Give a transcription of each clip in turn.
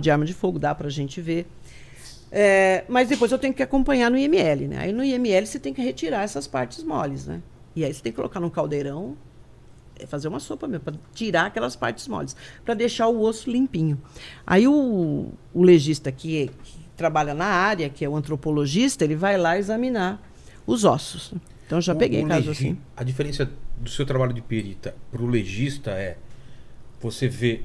de arma de fogo, dá pra gente ver. Mas depois eu tenho que acompanhar no IML, né? Aí no IML você tem que retirar essas partes moles, né? E aí você tem que colocar num caldeirão, fazer uma sopa mesmo, para tirar aquelas partes moles, para deixar o osso limpinho. Aí o legista que trabalha na área, que é o antropologista, ele vai lá examinar os ossos. Então eu já peguei casos assim. A diferença do seu trabalho de perita para o legista é você vê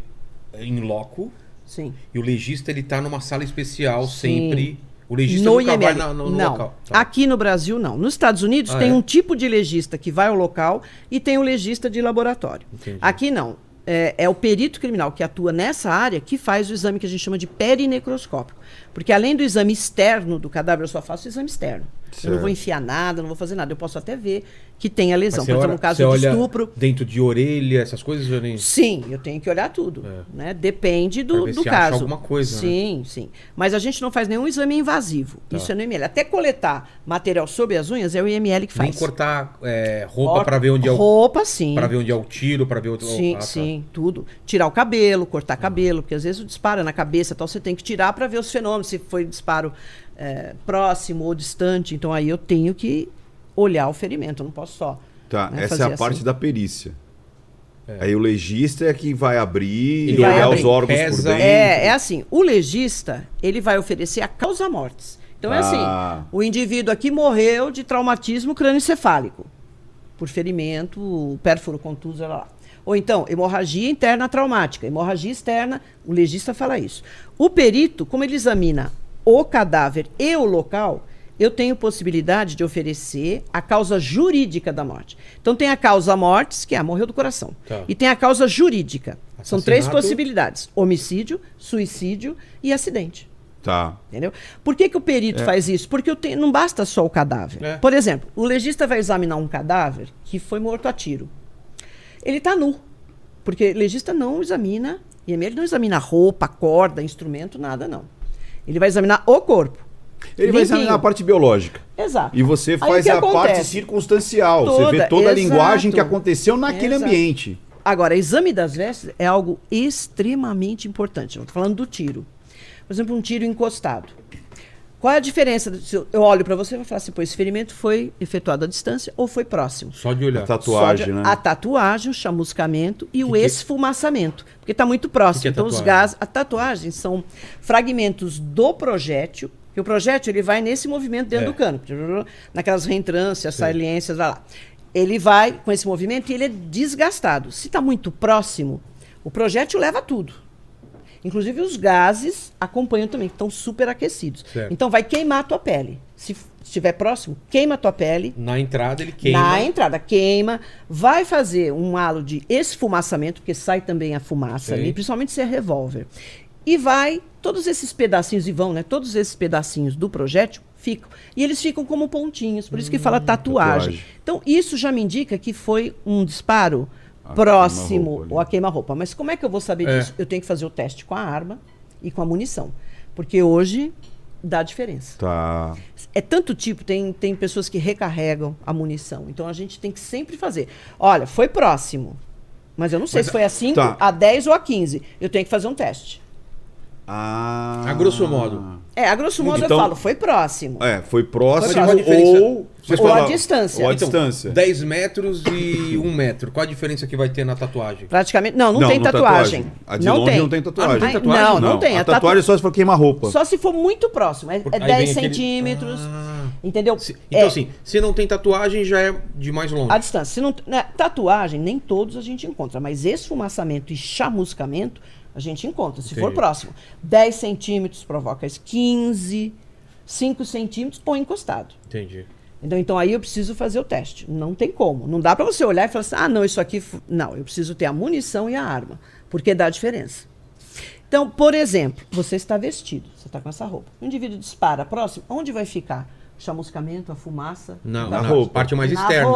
em loco. Sim. E o legista ele tá numa sala especial. Sim. Sempre. O legista no nunca IML. vai no não. local. Tá. Aqui no Brasil, não. Nos Estados Unidos tem um tipo de legista que vai ao local e tem o legista de laboratório. Entendi. Aqui não. É o perito criminal que atua nessa área que faz o exame que a gente chama de perinecroscópico. Porque além do exame externo do cadáver, eu só faço o exame externo. Certo. Eu não vou enfiar nada, não vou fazer nada. Eu posso até ver que tem a lesão. Por exemplo, no caso de estupro. Dentro de orelha, essas coisas? Eu nem... Sim, eu tenho que olhar tudo. Né? Depende do se caso. Acha alguma coisa. Sim, né? Sim. Mas a gente não faz nenhum exame invasivo. Tá. Isso é no IML. Até coletar material sob as unhas é o IML que faz. Nem cortar roupa para ver onde é o. Roupa, sim. Para ver onde é o tiro, para ver o. Sim, sim, tudo. Tirar o cabelo, cortar cabelo, porque às vezes o disparo é na cabeça, tal, você tem que tirar para ver os fenômenos, se foi disparo próximo ou distante. Então aí eu tenho que olhar o ferimento, eu não posso só. Tá, essa é a parte da perícia. Aí o legista é que vai abrir e olhar os órgãos por dentro. É assim, o legista, ele vai oferecer a causa mortis. Então é assim, o indivíduo aqui morreu de traumatismo crânioencefálico, por ferimento, pérfuro contuso, lá. Ou então, hemorragia interna traumática, hemorragia externa, o legista fala isso. O perito, como ele examina o cadáver e o local, eu tenho possibilidade de oferecer a causa jurídica da morte. Então tem a causa mortis, que morreu do coração. Tá. E tem a causa jurídica. Assassinato. São 3 possibilidades: homicídio, suicídio e acidente. Tá. Entendeu? Por que o perito faz isso? Porque não basta só o cadáver. Por exemplo, o legista vai examinar um cadáver que foi morto a tiro. Ele está nu. Porque o legista não examina, ele não examina roupa, corda, instrumento, nada não. Ele vai examinar o corpo. Ele vai examinar a parte biológica. Exato. E você faz a parte circunstancial. Você vê toda a linguagem que aconteceu naquele ambiente. Agora, exame das vestes é algo extremamente importante. Eu estou falando do tiro. Por exemplo, um tiro encostado. Qual é a diferença? Eu olho para você e vou falar assim, esse ferimento foi efetuado à distância ou foi próximo? Só de olhar. A tatuagem, né? A tatuagem, o chamuscamento e o esfumaçamento. Porque está muito próximo. Então, os gases... A tatuagem são fragmentos do projétil. Que o projétil ele vai nesse movimento dentro do cano. Naquelas reentrâncias, saliências, vai lá. Ele vai com esse movimento e ele é desgastado. Se está muito próximo, o projétil leva tudo. Inclusive os gases acompanham também, que estão super aquecidos. Certo. Então vai queimar a tua pele. Se estiver próximo, queima a tua pele. Na entrada ele queima. Na entrada, queima. Vai fazer um halo de esfumaçamento, porque sai também a fumaça ali, principalmente se é revólver. E vai, todos esses pedacinhos, todos esses pedacinhos do projétil ficam. E eles ficam como pontinhos, por isso que fala tatuagem. Então isso já me indica que foi um disparo próximo ou a queima-roupa. Mas como é que eu vou saber disso? Eu tenho que fazer o teste com a arma e com a munição. Porque hoje dá diferença. Tá. É tanto tipo, tem pessoas que recarregam a munição. Então a gente tem que sempre fazer. Olha, foi próximo. Mas eu não sei se foi a 5, a 10 ou a 15. Eu tenho que fazer um teste. A grosso modo. A grosso modo então, eu falo, foi próximo. Foi próximo ou a distância. Ou a então, distância. 10 metros e 1 metro. Qual a diferença que vai ter na tatuagem? Praticamente. Não tem tatuagem. A de longe não tem tatuagem. Não tem tatuagem? Não tem. A tatuagem é só se for queimar-roupa. Só se for muito próximo. É 10 centímetros. Entendeu? Então, assim, se não tem tatuagem, já é de mais longe. A distância. Se não, tatuagem, nem todos a gente encontra. Mas esfumaçamento e chamuscamento, a gente encontra, se for próximo. 10 centímetros provoca 15, 5 centímetros põe encostado. Entendi. Então aí eu preciso fazer o teste. Não tem como. Não dá para você olhar e falar assim, não, isso aqui... Não, eu preciso ter a munição e a arma, porque dá diferença. Então, por exemplo, você está vestido, você está com essa roupa. O indivíduo dispara próximo, onde vai ficar? O chamuscamento, a fumaça? Na roupa. Parte mais externa.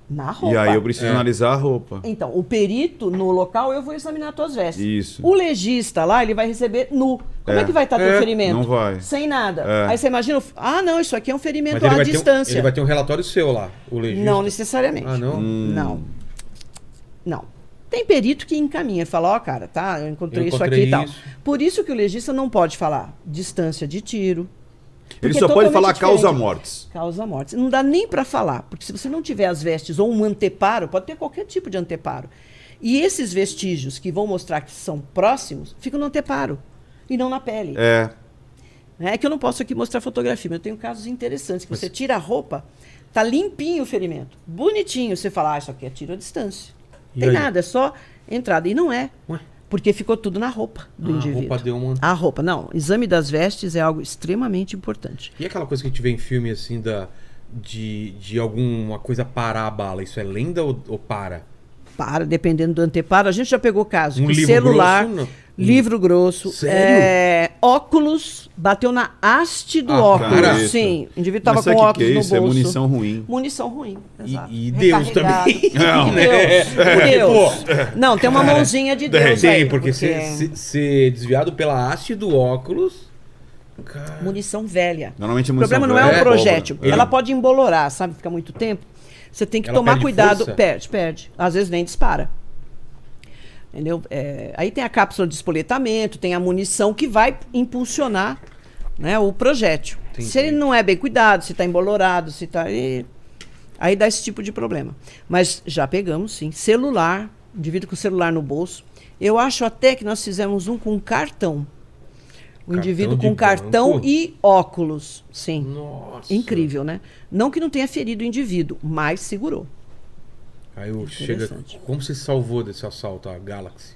Na roupa. E aí eu preciso analisar a roupa. Então, o perito, no local, eu vou examinar as tuas vestes. Isso. O legista lá, ele vai receber nu. Como é que vai estar teu ferimento? Não vai. Sem nada. Aí você imagina, não, isso aqui é um ferimento à distância. Ele vai ter um relatório seu lá, o legista? Não necessariamente. Ah, não? Não. Tem perito que encaminha, fala, cara, tá, eu encontrei isso aqui e tal. Por isso que o legista não pode falar distância de tiro. Ele só pode falar causa-mortes. Causa-mortes. Não dá nem para falar, porque se você não tiver as vestes ou um anteparo, pode ter qualquer tipo de anteparo. E esses vestígios que vão mostrar que são próximos, ficam no anteparo e não na pele. É que eu não posso aqui mostrar fotografia, mas eu tenho casos interessantes, que você tira a roupa, tá limpinho o ferimento, bonitinho, você fala, isso aqui é tiro à distância. Não tem nada, é só entrada. E não é. Ué? Porque ficou tudo na roupa do indivíduo. A roupa deu uma... A roupa, não. Exame das vestes é algo extremamente importante. E aquela coisa que a gente vê em filme, assim, de alguma coisa parar a bala, isso é lenda ou para? Para, dependendo do anteparo. A gente já pegou caso de livro celular, grosso, livro grosso, óculos, bateu na haste do óculos. Cara, sim, o indivíduo estava com óculos no bolso. É munição ruim. Munição ruim, exato. E Deus também. Não, Deus. Não, tem uma mãozinha de Deus aí. Porque ser desviado pela haste do óculos... Cara. Munição velha. Normalmente a munição velha. O problema não é o projétil. Ela pode embolorar, sabe? Fica muito tempo. Você tem que tomar cuidado. Perde. Às vezes nem dispara. Entendeu? Aí tem a cápsula de espoletamento, tem a munição que vai impulsionar, né, o projétil. Entendi. Se ele não é bem cuidado, se está embolorado, se está... Aí dá esse tipo de problema. Mas já pegamos, sim. Celular, indivíduo com celular no bolso. Eu acho até que nós fizemos um com cartão. O indivíduo com cartão e óculos. Sim. Nossa. Incrível, né? Não que não tenha ferido o indivíduo, mas segurou. Aí chega. Como você salvou desse assalto? A Galaxy?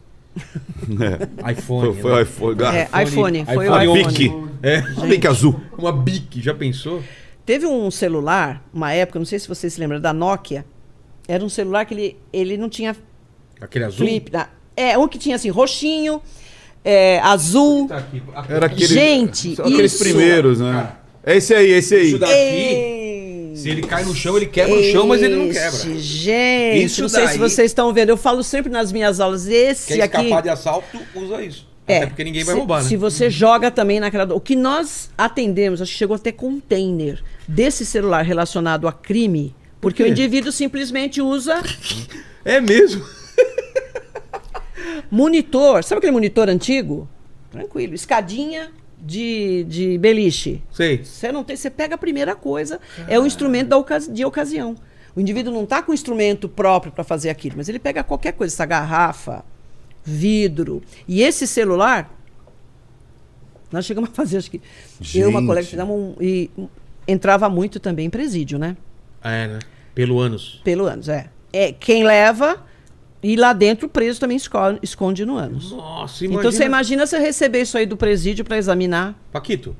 iPhone. Foi o iPhone. iPhone. Foi o iPhone. Uma Bic azul. Uma Bic, já pensou? Teve um celular, uma época, não sei se você se lembra, da Nokia. Era um celular que ele não tinha... Aquele azul? Flip. Um que tinha assim, roxinho... azul. Tá aqui. Era aquele, gente, aqueles primeiros, né? Cara, esse aí. Isso daqui, se ele cai no chão, ele quebra o chão, mas ele não quebra. Gente, isso não sei se vocês estão vendo. Eu falo sempre nas minhas aulas, esse quer aqui... escapar de assalto, usa isso. Até porque ninguém vai roubar, né? Se você joga também naquela... O que nós atendemos, acho que chegou até container desse celular relacionado a crime, porque o indivíduo simplesmente usa... É mesmo? Monitor, sabe aquele monitor antigo? Tranquilo, escadinha de beliche. Sei. Você não tem, você pega a primeira coisa, é o instrumento de ocasião. O indivíduo não está com instrumento próprio para fazer aquilo, mas ele pega qualquer coisa, essa garrafa, vidro. E esse celular, nós chegamos a fazer, acho que eu e uma colega fizemos e entrava muito também em presídio, né? Né? Pelo ânus. Pelo ânus, quem leva... E lá dentro o preso também esconde no ânus. Nossa, imagina... Então você imagina você receber isso aí do presídio para examinar. Paquito.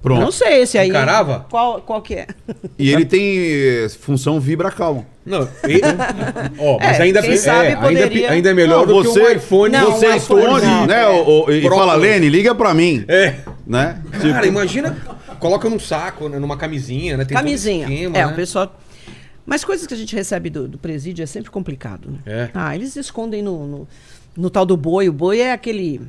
Pronto. Não sei esse aí. Encarava? Qual que é? E ele tem função vibra-calma. Não, mas ainda, quem sabe poderia... ainda é melhor do que um iPhone. Não, você esconde, né? E fala, Lene, liga pra mim. Né? Cara, imagina, coloca num saco, né, numa camisinha, né? Tem camisinha. Todo esquema, né? O pessoal... Mas coisas que a gente recebe do presídio é sempre complicado, né? Eles escondem no tal do boi. O boi é aquele...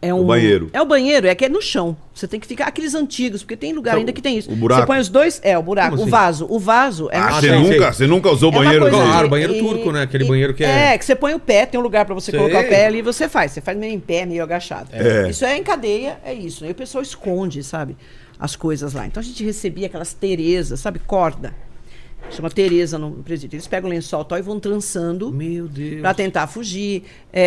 o banheiro. É o banheiro, é que é no chão. Você tem que ficar... Aqueles antigos, porque tem lugar ainda que tem isso. O buraco. Você põe os dois... o buraco. Como o vaso. O vaso é no chão. Você nunca usou banheiro? Claro, banheiro turco, né? Aquele banheiro que é... que você põe o pé, tem um lugar pra você colocar o pé ali e você faz. Você faz meio em pé, meio agachado. Isso é em cadeia, é isso. Aí o pessoal esconde, sabe? As coisas lá. Então a gente recebia aquelas Terezas, sabe? Corda. Chama Tereza no presídio. Eles pegam o lençol e vão trançando. Meu Deus. Pra tentar fugir.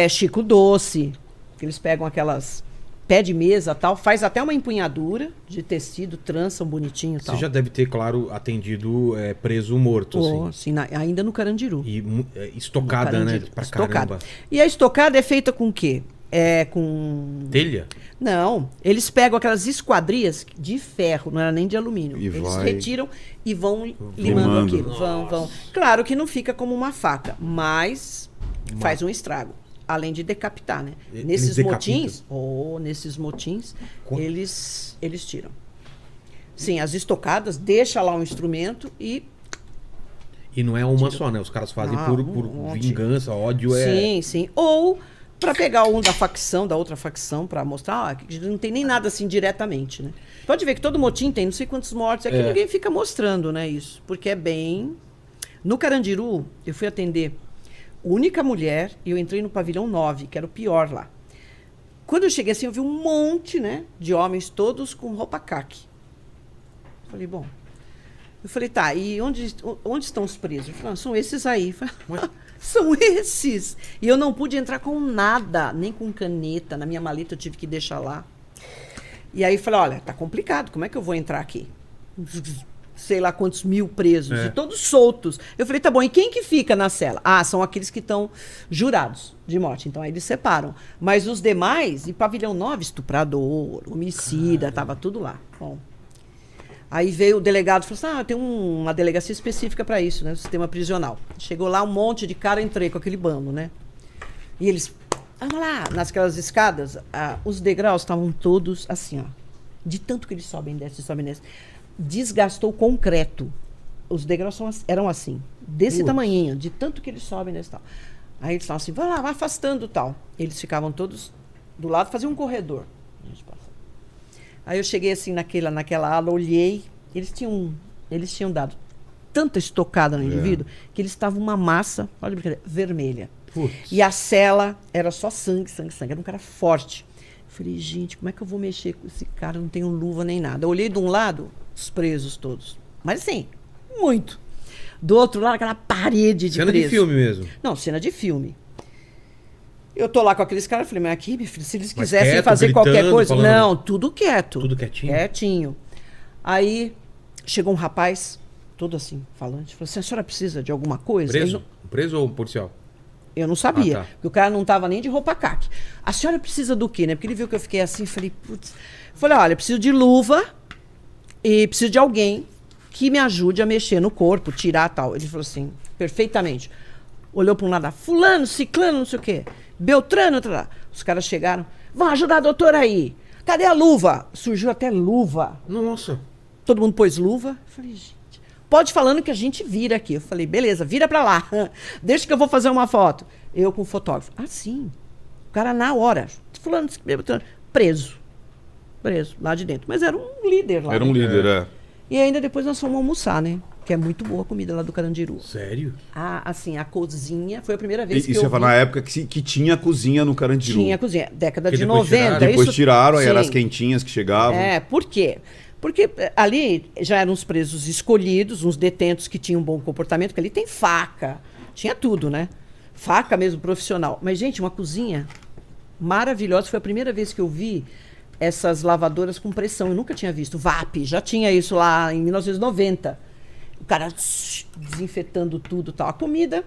Chico Doce. Que eles pegam aquelas pé de mesa tal. Faz até uma empunhadura de tecido, trançam bonitinho e tal. Você já deve ter, claro, atendido preso morto, assim. Ainda no Carandiru. E estocada, né? Pra caramba. E a estocada é feita com o quê? Com... Telha? Não, eles pegam aquelas esquadrias de ferro, não era nem de alumínio. E eles retiram e vão limando aquilo. Vão. Claro que não fica como uma faca, mas faz um estrago. Além de decapitar, né? Nesses motins, eles tiram. Sim, as estocadas, deixa lá um instrumento e... E não é uma só, né? Os caras fazem por vingança, ódio. Sim. Ou... para pegar um da facção, da outra facção, para mostrar que não tem nem nada assim diretamente, né? Pode ver que todo motim tem não sei quantos mortos, que ninguém fica mostrando, né, isso. Porque é bem... No Carandiru, eu fui atender única mulher, e eu entrei no pavilhão 9, que era o pior lá. Quando eu cheguei assim, eu vi um monte, né, de homens todos com roupa caqui. Falei, bom... Eu falei, tá, e onde estão os presos? Ele falou, são esses aí. Eu falei, são esses! E eu não pude entrar com nada, nem com caneta. Na minha maleta eu tive que deixar lá. E aí eu falei, olha, tá complicado, como é que eu vou entrar aqui? Sei lá quantos mil presos, e todos soltos. Eu falei, tá bom, e quem que fica na cela? Ah, são aqueles que estão jurados de morte. Então aí eles separam. Mas os demais, e pavilhão 9, estuprador, homicida, tava tudo lá. Bom... Aí veio o delegado e falou assim, tem uma delegacia específica para isso, né? No sistema prisional. Chegou lá um monte de cara, entrei com aquele bando, né? E eles, vamos lá, nasquelas escadas, os degraus estavam todos assim, ó. De tanto que eles sobem e descem. Desgastou o concreto. Os degraus eram assim, desse tamanhinho, de tanto que eles sobem e descem e tal. Aí eles falavam assim, vai lá, vai afastando e tal. Eles ficavam todos do lado, faziam um corredor. A gente passa. Aí eu cheguei assim naquela ala, olhei, eles tinham dado tanta estocada no indivíduo que eles estavam uma massa, olha a brincadeira, vermelha. Putz. E a cela era só sangue. Era um cara forte. Eu falei, gente, como é que eu vou mexer com esse cara? Eu não tenho luva nem nada. Eu olhei de um lado, os presos todos. Mas assim, muito. Do outro lado, aquela parede de presos. Cena de filme mesmo? Não, cena de filme. Eu tô lá com aqueles caras, eu falei, mas aqui, meu filho, se eles quisessem fazer gritando, qualquer coisa... Falando... Não, tudo quieto. Tudo quietinho? Quietinho. Aí, chegou um rapaz, todo assim, falante, falou assim, a senhora precisa de alguma coisa? Preso? Preso ou policial? Eu não sabia, porque o cara não tava nem de roupa caque. A senhora precisa do quê, né? Porque ele viu que eu fiquei assim, falei, putz... Falei, olha, eu preciso de luva e preciso de alguém que me ajude a mexer no corpo, tirar tal. Ele falou assim, perfeitamente. Olhou para um lado, fulano, ciclano, não sei o quê. Beltrano, os caras chegaram, vão ajudar a doutora aí. Cadê a luva? Surgiu até luva. Nossa. Todo mundo pôs luva. Eu falei, gente, pode ir falando que a gente vira aqui. Eu falei, beleza, vira pra lá. Deixa que eu vou fazer uma foto. Eu com o fotógrafo. Ah, sim. O cara na hora. Fulano, preso. Preso, lá de dentro. Mas era um líder lá. Era um líder, E ainda depois nós fomos almoçar, né? Que é muito boa a comida lá do Carandiru. Sério? Assim, a cozinha foi a primeira vez que eu vi. Isso foi na época que tinha cozinha no Carandiru. Tinha cozinha, década de 90. Depois tiraram, aí eram as quentinhas que chegavam. Por quê? Porque ali já eram os presos escolhidos, uns detentos que tinham um bom comportamento, porque ali tem faca, tinha tudo, né? Faca mesmo, profissional. Mas, gente, uma cozinha maravilhosa. Foi a primeira vez que eu vi essas lavadoras com pressão. Eu nunca tinha visto. VAP, já tinha isso lá em 1990. O cara desinfetando tudo e tal. A comida,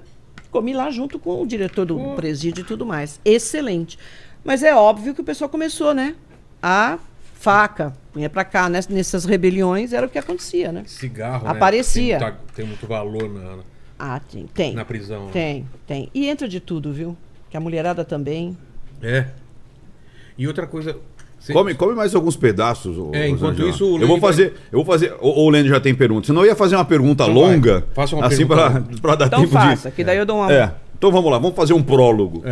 comi lá junto com o diretor do presídio e tudo mais. Excelente. Mas é óbvio que o pessoal começou, né? A faca, punha pra cá, nessas rebeliões, era o que acontecia, né? Cigarro, aparecia. Né? Tem muito valor tem. Na prisão. Tem. E entra de tudo, viu? Que a mulherada também. É. E outra coisa... Come mais alguns pedaços. Enquanto isso, o eu vou fazer. O Lênin já tem pergunta. Senão eu ia fazer uma pergunta então longa. Faça uma assim pergunta. Para dar então tempo faça, que daí eu dou uma. Então vamos lá, vamos fazer um prólogo.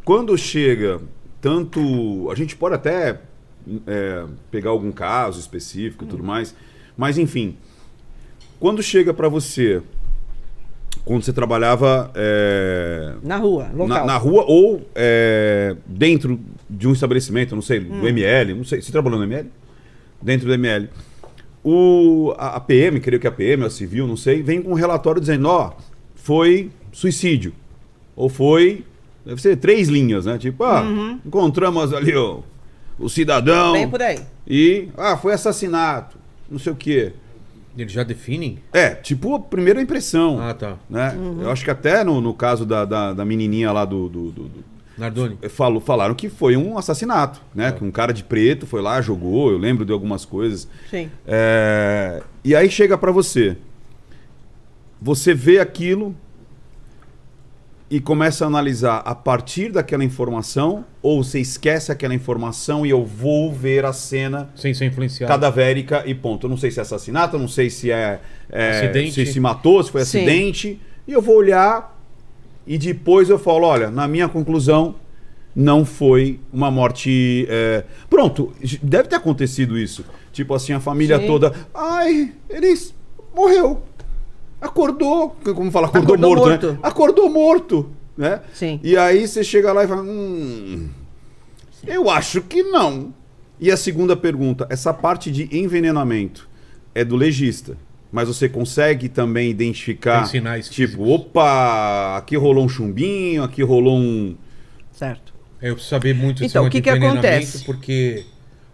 Quando chega tanto. A gente pode até pegar algum caso específico e tudo mais. Mas enfim. Quando chega para você. Quando você trabalhava... na rua, local. Na rua ou dentro de um estabelecimento, não sei, do ML, não sei. Você trabalhou no ML? Dentro do ML. A PM, creio que a PM, a civil, não sei, vem com um relatório dizendo, foi suicídio. Ou foi... Deve ser 3 linhas, né? Tipo, encontramos ali o cidadão... Bem por aí. E, foi assassinato, não sei o quê. Eles já definem? Tipo a primeira impressão. Ah, tá. Né? Eu acho que até no caso da menininha lá do Nardoni. Falaram que foi um assassinato, né? Que um cara de preto foi lá, jogou, eu lembro de algumas coisas. Sim. E aí chega pra você. Você vê aquilo e começa a analisar a partir daquela informação, ou você esquece aquela informação e eu vou ver a cena sem ser influenciado, cadavérica e ponto. Eu não sei se é assassinato, eu não sei se acidente. Se matou, se foi acidente. E eu vou olhar e depois eu falo, olha, na minha conclusão, não foi uma morte... Pronto, deve ter acontecido isso. Tipo assim, a família toda... Ai, ele morreu. Acordou, como fala, acordou morto, né? Acordou morto, né? Sim. E aí você chega lá e fala, eu acho que não. E a segunda pergunta, essa parte de envenenamento é do legista, mas você consegue também identificar, tem sinais tipo, físicos. opa, aqui rolou um chumbinho, aqui rolou um... Certo. Eu preciso saber muito Então, o de que envenenamento, acontece? porque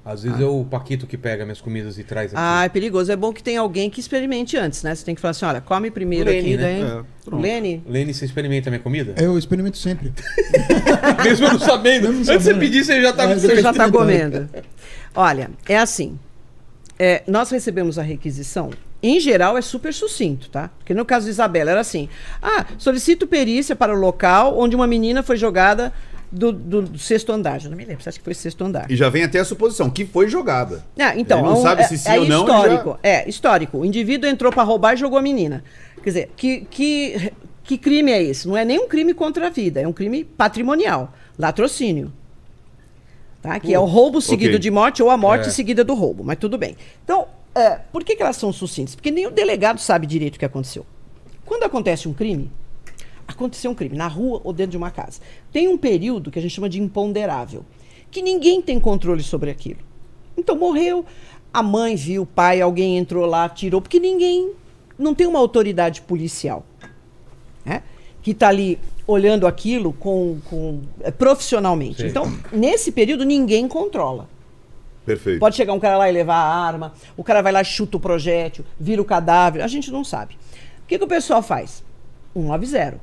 às vezes é o Paquito que pega minhas comidas e traz aqui. Ah, é perigoso. É bom que tem alguém que experimente antes, né? Você tem que falar assim, olha, come primeiro Lene, aqui, né? daí... pronto. Lene? Lene, você experimenta a minha comida? Eu experimento sempre. Mesmo eu não sabendo. Mesmo Antes de você sabendo. pedir, você já tá Mas Você já está experimentando. comendo. Olha, é assim. Nós recebemos a requisição. Em geral, é super sucinto, tá? Porque no caso de Isabela, era assim. Solicito perícia para o local onde uma menina foi jogada do sexto andar. Já não me lembro, você acha que foi sexto andar? E já vem até a suposição, que foi jogada. Então, Ele não sabe se sim ou não. Histórico, histórico. O indivíduo entrou para roubar e jogou a menina. Quer dizer, que crime é esse? Não é nem um crime contra a vida, é um crime patrimonial. Latrocínio. Tá? Que é o roubo seguido de morte ou a morte seguida do roubo. Mas tudo bem. Então, por que elas são sucintas? Porque nem o delegado sabe direito o que aconteceu. Quando acontece um crime, aconteceu um crime na rua ou dentro de uma casa. Tem um período que a gente chama de imponderável, que ninguém tem controle sobre aquilo. Então morreu, a mãe viu, o pai, alguém entrou lá, tirou, porque ninguém, não tem uma autoridade policial, né, que está ali olhando aquilo profissionalmente. Sim. Então, nesse período, ninguém controla. Perfeito. Pode chegar um cara lá e levar a arma, o cara vai lá e chuta o projétil, vira o cadáver, a gente não sabe. O que o pessoal faz? 190.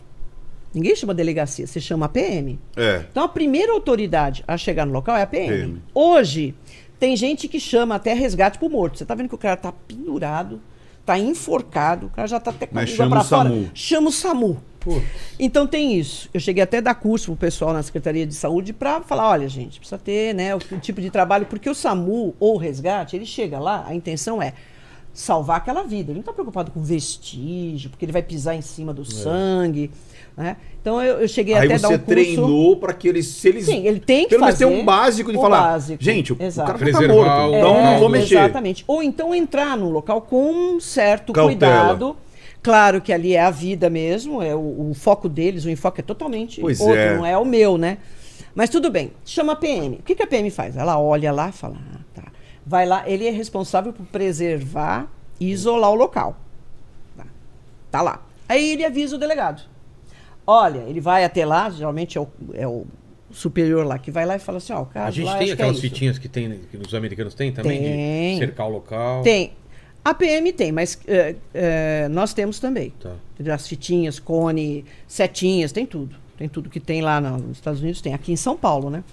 Ninguém chama delegacia, você chama a PM. Então a primeira autoridade a chegar no local é a PM. Hoje, tem gente que chama até resgate pro morto. Você tá vendo que o cara tá pendurado, tá enforcado, o cara já tá até com a língua pra fora. Chama o SAMU. Então tem isso. Eu cheguei até a dar curso pro pessoal na Secretaria de Saúde para falar, olha, gente, precisa ter, né, o tipo de trabalho, porque o SAMU ou o resgate, ele chega lá, a intenção é salvar aquela vida. Ele não está preocupado com vestígio, porque ele vai pisar em cima do sangue, né? Então eu cheguei até a dar um curso. Aí você treinou para que eles, se eles... Sim, ele tem que pelo menos fazer ter um básico de falar, gente, o cara já tá morto, então não vou mexer. Exatamente. Ou então entrar no local com um certo cautela. Cuidado. Claro que ali é a vida mesmo, é o foco deles, o enfoque é totalmente outro, não é o meu, né? Mas tudo bem, chama a PM. O que a PM faz? Ela olha lá e fala, tá. Vai lá, ele é responsável por preservar e isolar o local. Tá lá. Aí ele avisa o delegado. Olha, ele vai até lá, geralmente é o superior lá, que vai lá e fala assim, ó, o caso a gente lá, tem aquelas fitinhas que os americanos têm também, de cercar o local? Tem. A PM tem, mas nós temos também. Tá. As fitinhas, cone, setinhas, tem tudo. Tem tudo que tem lá nos Estados Unidos, tem aqui em São Paulo, né?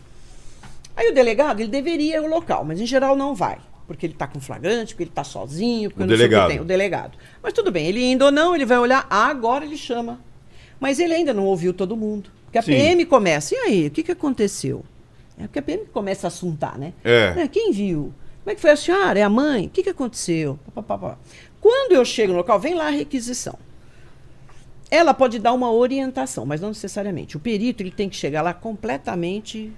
Aí o delegado, ele deveria ir ao local, mas em geral não vai. Porque ele está com flagrante, porque ele está sozinho, porque o não sei delegado. o que tem. O delegado. Mas tudo bem, ele indo ou não, ele vai olhar, agora ele chama. Mas ele ainda não ouviu todo mundo. Porque a PM começa, e aí, o que aconteceu? É porque a PM começa a assuntar, né? Quem viu? Como é que foi a senhora? É a mãe? O que aconteceu? Quando eu chego no local, vem lá a requisição. Ela pode dar uma orientação, mas não necessariamente. O perito, ele tem que chegar lá completamente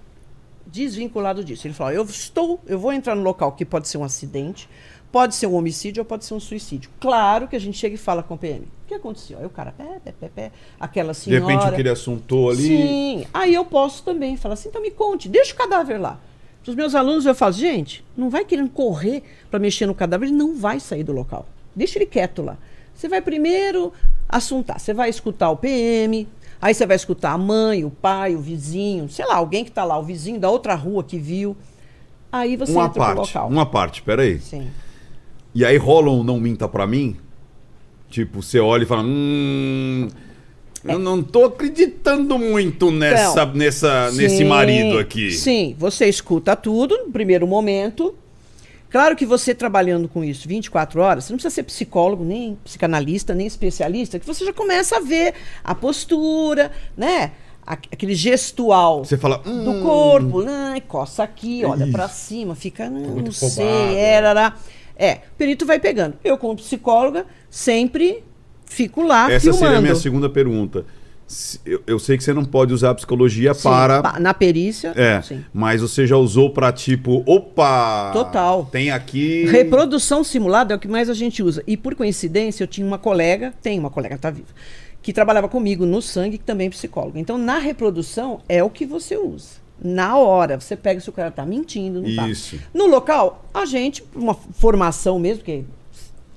desvinculado disso. Ele fala, eu vou entrar no local que pode ser um acidente, pode ser um homicídio ou pode ser um suicídio. Claro que a gente chega e fala com o PM. O que aconteceu? Aí o cara, aquela senhora... De repente o que ele assuntou ali... Sim, aí eu posso também falar assim, então me conte, deixa o cadáver lá. Para os meus alunos eu falo, gente, não vai querendo correr para mexer no cadáver, ele não vai sair do local. Deixa ele quieto lá. Você vai primeiro assuntar, você vai escutar o PM, aí você vai escutar a mãe, o pai, o vizinho, sei lá, alguém que está lá, o vizinho da outra rua que viu. Aí você entra pro local. Uma parte, peraí. Sim. E aí rola um não minta pra mim? Tipo, você olha e fala, eu não tô acreditando muito nesse marido aqui. Sim, você escuta tudo no primeiro momento. Claro que você trabalhando com isso 24 horas, você não precisa ser psicólogo, nem psicanalista, nem especialista, que você já começa a ver a postura, né? Aquele gestual você fala, do corpo, coça aqui, olha pra cima, fica, não sei, o perito vai pegando. Eu, como psicóloga, sempre fico lá Essa filmando. seria a minha segunda pergunta. Eu sei que você não pode usar a psicologia Sim, para... na perícia, sim. Mas você já usou para tipo, opa! Total. Tem aqui... Reprodução simulada é o que mais a gente usa. E por coincidência, eu tinha uma colega, tá viva, que trabalhava comigo no sangue, que também é psicóloga. Então, na reprodução, é o que você usa. Na hora, você pega se o cara tá mentindo, não tá. Isso. No local, a gente, uma formação mesmo, porque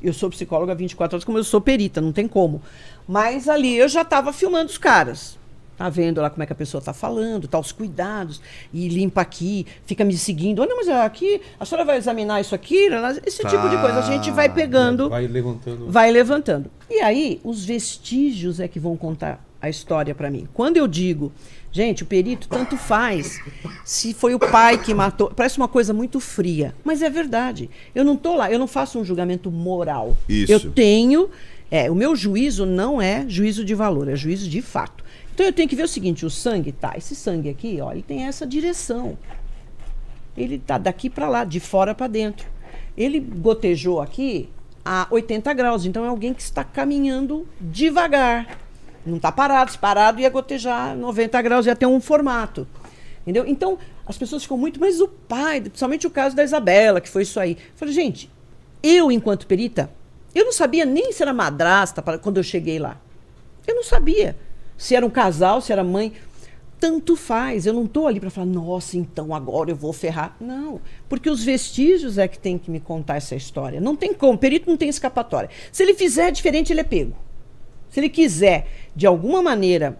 eu sou psicóloga há 24 horas, como eu sou perita, não tem como. Mas ali eu já estava filmando os caras. Tá vendo lá como é que a pessoa tá falando, tá, os cuidados, e limpa aqui, fica me seguindo. Olha, mas aqui, a senhora vai examinar isso aqui? Esse tipo de coisa. A gente vai pegando, vai levantando. E aí, os vestígios é que vão contar a história para mim. Quando eu digo, gente, o perito tanto faz se foi o pai que matou. Parece uma coisa muito fria, mas é verdade. Eu não tô lá, eu não faço um julgamento moral. Isso. Eu tenho... o meu juízo não é juízo de valor, é juízo de fato. Então eu tenho que ver o seguinte, o sangue, tá, esse sangue aqui, ó, ele tem essa direção. Ele tá daqui para lá, de fora para dentro. Ele gotejou aqui a 80 graus, então é alguém que está caminhando devagar. Não está parado, se parado ia gotejar 90 graus, ia ter um formato. Entendeu? Então, as pessoas ficam muito, mas o pai, principalmente o caso da Isabela, que foi isso aí. Eu falei, gente, eu enquanto perita, eu não sabia nem se era madrasta quando eu cheguei lá. Eu não sabia se era um casal, se era mãe. Tanto faz. Eu não estou ali para falar, nossa, então agora eu vou ferrar. Não, porque os vestígios é que tem que me contar essa história. Não tem como, o perito não tem escapatória. Se ele fizer diferente, ele é pego. Se ele quiser, de alguma maneira,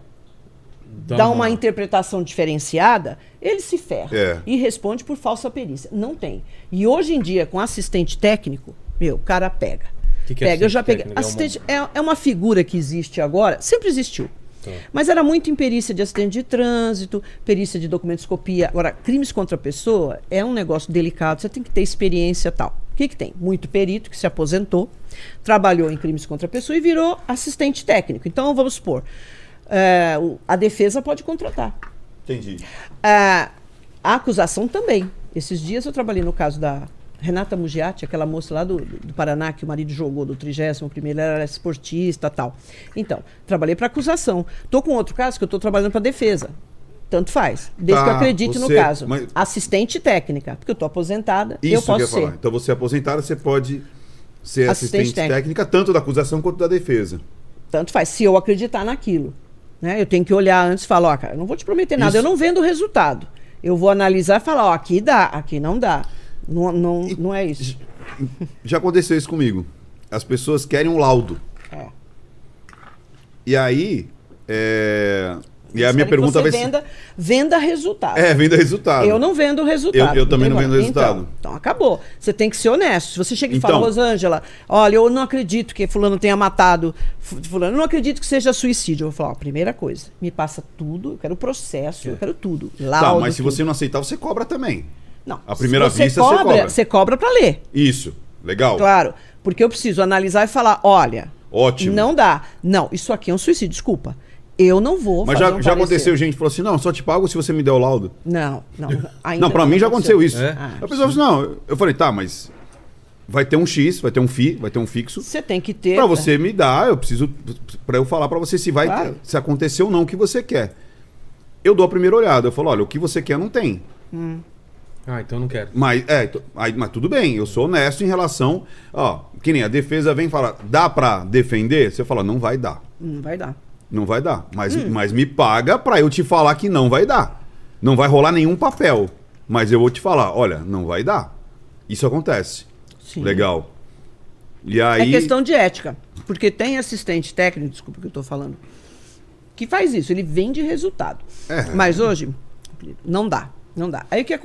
dar uma interpretação diferenciada, ele se ferra e responde por falsa perícia. Não tem. E hoje em dia, com assistente técnico, o cara pega. Que é eu já peguei. Assistente é uma figura que existe agora, sempre existiu. Tá. Mas era muito em perícia de acidente de trânsito, perícia de documentoscopia. Agora, crimes contra a pessoa é um negócio delicado, você tem que ter experiência e tal. O que tem? Muito perito que se aposentou, trabalhou em crimes contra a pessoa e virou assistente técnico. Então, vamos supor, a defesa pode contratar. Entendi. A acusação também. Esses dias eu trabalhei no caso da Renata Mugiati, aquela moça lá do Paraná que o marido jogou do 31º, ela era esportista e tal. Então, trabalhei para acusação. Estou com outro caso que eu estou trabalhando para defesa. Tanto faz, desde que eu acredite no caso. Mas... assistente técnica, porque eu estou aposentada, eu posso ser. Então, você é aposentada, você pode ser assistente técnica, tanto da acusação quanto da defesa. Tanto faz, se eu acreditar naquilo. Né? Eu tenho que olhar antes e falar, ó, cara, eu não vou te prometer nada, eu não vendo o resultado. Eu vou analisar e falar, ó, aqui dá, aqui não dá. Não é isso. Já aconteceu isso comigo. As pessoas querem um laudo. E aí... E a minha pergunta vai ser... Venda resultado. Venda resultado. Eu não vendo resultado. Eu também não vendo resultado. Então, acabou. Você tem que ser honesto. Se você chega e fala, Rosângela, olha, eu não acredito que fulano tenha matado fulano, eu não acredito que seja suicídio. Eu vou falar, ó, primeira coisa, me passa tudo, eu quero o processo, eu quero tudo. Laudo, mas se você não aceitar, você cobra também. Não. À primeira vista, você cobra. Você cobra para ler. Isso. Legal. Claro. Porque eu preciso analisar e falar, olha... ótimo. Não dá. Não, isso aqui é um suicídio, desculpa. Eu não vou fazer já aconteceu, gente falou assim, não, só te pago se você me der o laudo. Não. Não, pra mim já aconteceu isso. A pessoa falou assim, não, eu falei, tá, mas vai ter um X, vai ter um FII, vai ter um fixo. Você tem que ter... pra você me dar, eu preciso, pra eu falar pra você se vai ter, se aconteceu ou não o que você quer. Eu dou a primeira olhada, eu falo, olha, o que você quer não tem. Então não quero. Mas tudo bem, eu sou honesto em relação, que nem a defesa vem falar, dá pra defender? Você fala, não vai dar. Não vai dar. Não vai dar, mas me paga pra eu te falar que não vai dar. Não vai rolar nenhum papel, mas eu vou te falar, olha, não vai dar. Isso acontece. Sim. Legal. E aí... é questão de ética, porque tem assistente técnico, desculpa o que eu tô falando, que faz isso, ele vende resultado. Mas hoje, não dá. Aí o que acontece?